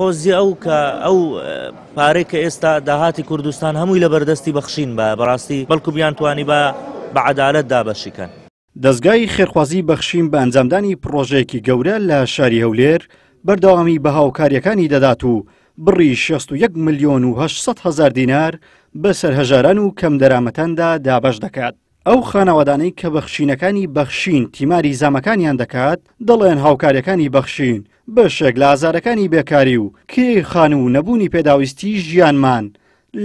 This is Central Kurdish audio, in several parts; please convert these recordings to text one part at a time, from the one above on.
خۆزی ئەو پارەی کە ئێستا داهاتی کوردستان هەمووی لە بەردەستی بەخشین بە بەڕاستی بەڵکو بیان توانی بە عەدالەت دابەشیکەن. دەستگای خێرخوازی بەخشین بە ئەنجامدانی پرۆژەیەکی گەورە لە شاری هەولێر بەردەوامی بە هاوکاریەکانی دەدات و بڕی 61 ملیۆن و 800 هەزار دینار بەسەر هەژاران و کەم دەرامەتاندا دابەش دەکات. ئەو خانەوادانەی کە بەخشینەکانی بەخشین تیماری زامەکانیان دەکات دەڵێن هاوکاریەکانی بەخشین بەشێک لە ئازارەکانی بێکاری و کێخان و نەبوونی پێداویستی ژیانمان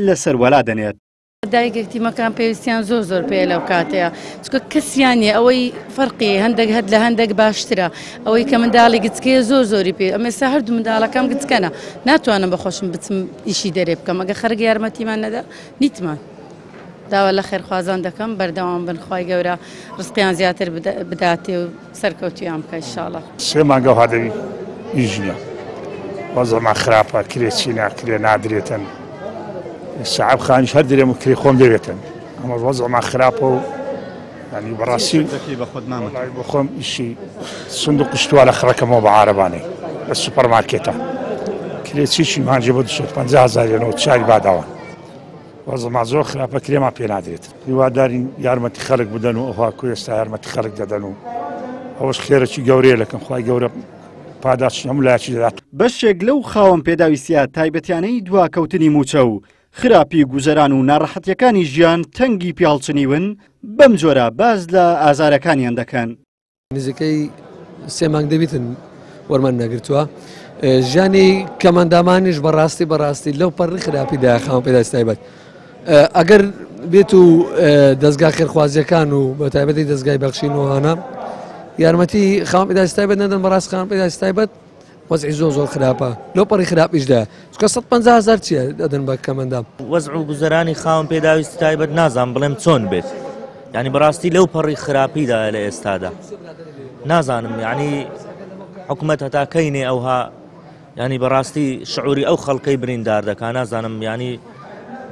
لەسەر وەلا دەنێت. دایکێک تیمەکان پێویستیان زۆر پێ لەو کاتەیە چکە کەسیانە ئەوەی فەرقی هەندێک هەد لە هەندێک باشترە ئەوەی کە منداڵی گچکەیە زۆری پێ ئەمێستا هەردوو منداڵەکەم گچکەنە ناتوانم بەخۆشم بچم ئیشی دەرێ بکەم ئەگە خەرگی یارمەتیمان نەدا نیتمان داوا لە خێرخوازان دەکەم بەردەوام بن خوای گەورە ڕزقیان زیاتر بداتێ و سەرکەوتویان بکە ئینشاءڵڵا. 3 مانگە هادەوی ئیش نییە وەزەمان خراپە کرێ چی ناکرێ نادرێتن سعب خانیش هەر درێم و کرێ خۆم دەوێتن ئەمە وەزەمان خراپە و ینی بەڕاستی بە خۆم ئیشی سند و قشتووە لە خڕەکەمەوە بە عارەبانەی لە سوپەرمارکێتە کرێ چیشی مانجێ بۆ 250,000 چای باداوە وەزەمان زۆر خراپە کرێمان پێ نادرێت هیوادارین یارمەتی خەڵک بدەن و ئەوها کو ئێستا یارمەتی خەڵک دەدەن و ئەوەش خێرەی گەورەیە لەکەم خوای گەورە پاداش هەموو لایەکی دەدات. بەشێک لەو خاوەن پێداویستیە تایبەتیانەی دواکەوتنی موچە و خراپی گوزەران و ناڕەحەتیەکانی ژیان تەنگی پیاڵچنیون بەم جۆرە باز لە ئازارەکانیان دەکەن. نزیکەی 3 مانگ دەبیتن وەرمان نەگرتووە ژیانی کەمەندامانیش بەڕاستی لەو پەڕی خراپیدا خاوەن پێداویستی تایبەت ئەگەر بێت و دەستگا خێرخوازیەکان و بە تایبەتی دەستگای بەخشینەوەوانە یارمەتی خاوەن پێداویستی تایبەت نەدەن بەڕاست خاوەن پێداویستی تایبەت وەزعی زۆر خراپە لەو پەڕی خراپیشدا چکە 150,000 چییە دەدەن بە کەمەندام. وەزع و گوزەرانی خاوەن پێداویستی تایبەت نازانم بڵێم چۆن بێت ینی بەڕاستی لەو پەڕی خراپیدا لە ئێستادا نازانم ینی حکوومەت هەتا کەینێ ئەوها ینی بەڕاستی شعوری ئەو خەڵکەی بریندار دەکا نازانم ینی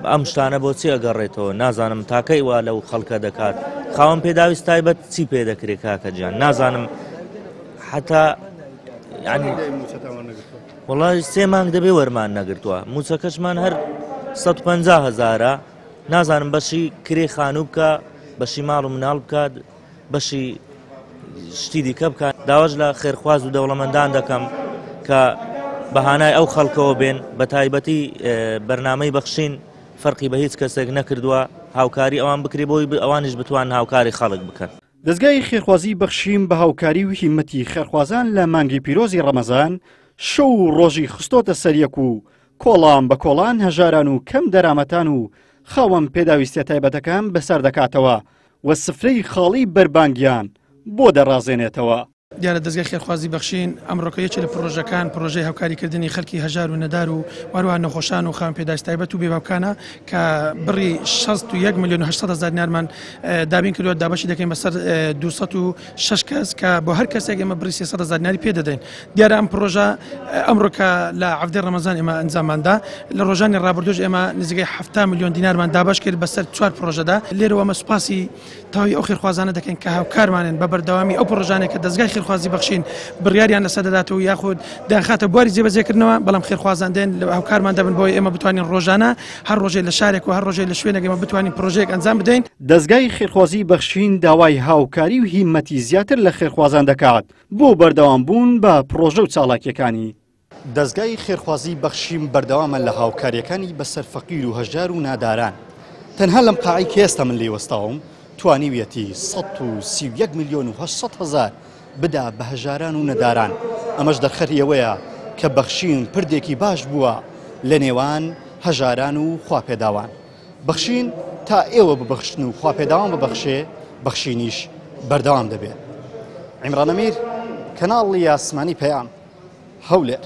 ئەم شتانە بۆچی ئەگەڕێتەوە نازانم تاکەی وا لەو خەڵکە دەکات خاوەن پێداویست تایبەت چی پێ دەکرێت کاکە گیان نازانم حتا ینی وەڵای 3 مانگ دەبێ وەرمان نەگرتووە موچەکەشمان هەر 150,000 نازانم بەشی کرێ خانوو بکە بەشی ماڵ و مناڵ بکات بەشی شتی دیکە بکات داواش لە خێرخواز و دەوڵەمەندان دەکەم کە بەهانای ئەو خەڵکەوە بێن بە تایبەتی بەرنامەی بەخشین فەرقی بە هیچ کەسێک نەکردووە هاوکاری ئەوان بکرێ بۆی ئەوانیش بتوان هاوکاری خەڵک بکەن. دەستگای خێرخوازی بەخشین بە هاوکاری و هیمەتی خێرخوازان لە مانگی پیرۆزی ڕەمەزان شەو و ڕۆژی خستۆتە سەریەک و کۆڵان بە کۆڵان هەژاران و کەم دەرامەتان و خاوەن پێداویستیە تایبەتەکان بەسەر دەکاتەوە و سفرەی خاڵی بەربانگیان بۆ دەڕازێنێتەوە. دیارە دەستگای خێرخوازی بەخشین ئەمڕۆکەیەکی لە پرۆژەکان پرۆژەی هاوکاریکردنی خەڵکی هەژار و نەدار و وەروها نەخۆشان و خاوەن پێداویستی تایبەت و بێباوکانە کە بڕی 61 ملیۆن و 800 هەزار دینارمان دابین کردووە دابەشی دەکەین بەسەر 206 کەس کە بۆ هەر کەسێک ئێمە بڕی 300 هەزار دیناری پێ دەدەین. دیارە ئەم پرۆژە ئەمڕۆکە لە عەفدەی ڕەمەزان ئێمە ئەنجامماندا لە ڕۆژانی ڕابردوش ئێمە نزیکەی 7 ملیۆن دینارمان دابەش کرد بەسەر 4 پرۆژەدا لێرەوە ئەمە سوپاسی تاوی ئەو خێرخوازانە دەکەین کە هاوکارمانن بە بەردەوامی ئەو پرۆژانێک کە دەستگای خێرخوازی بەخشین بڕیاریان لەسەر دەداتەوە یاخود داخاتە بواری جێبەجێکردنەوە بەڵام خێرخوازان دێن لە هاوکارمان دەبن بۆی ئێمە بتوانین ڕۆژانە هەر ڕۆژێ لە شارێک و هەر ڕۆژێ لە شوێنێک ئێمە بتوانین پرۆژەیەک ئەنجام بدەین. دەستگای خێرخوازی بەخشین داوای هاوکاری و هیمەتی زیاتر لە خێرخوازان دەکات بۆ بەردەوام بوون بە پرۆژە و چالاکیەکانی. دەستگای خێرخوازی بەخشین بەردەوامە لە هاوکاریەکانی بەسەر فەقیر و هەژار و ناداران تەنها لەم قاعی کە ئێستا من لێوەستاوم توانیویەتی 131 ملیۆن و 800 هەزار بدا بە هەژاران و نەداران ئەمەش دەرخەریەوەیە کە بەخشین پردێکی باش بووە لە نێوان هەژاران و خواپێداوان بەخشین تا ئێوە ببەخشن و خواپێداوان ببەخشێ بەخشینیش بەردەوام دەبێت. عیمران ئەمیر کەناڵی یاسمانی پەیام هەولێر.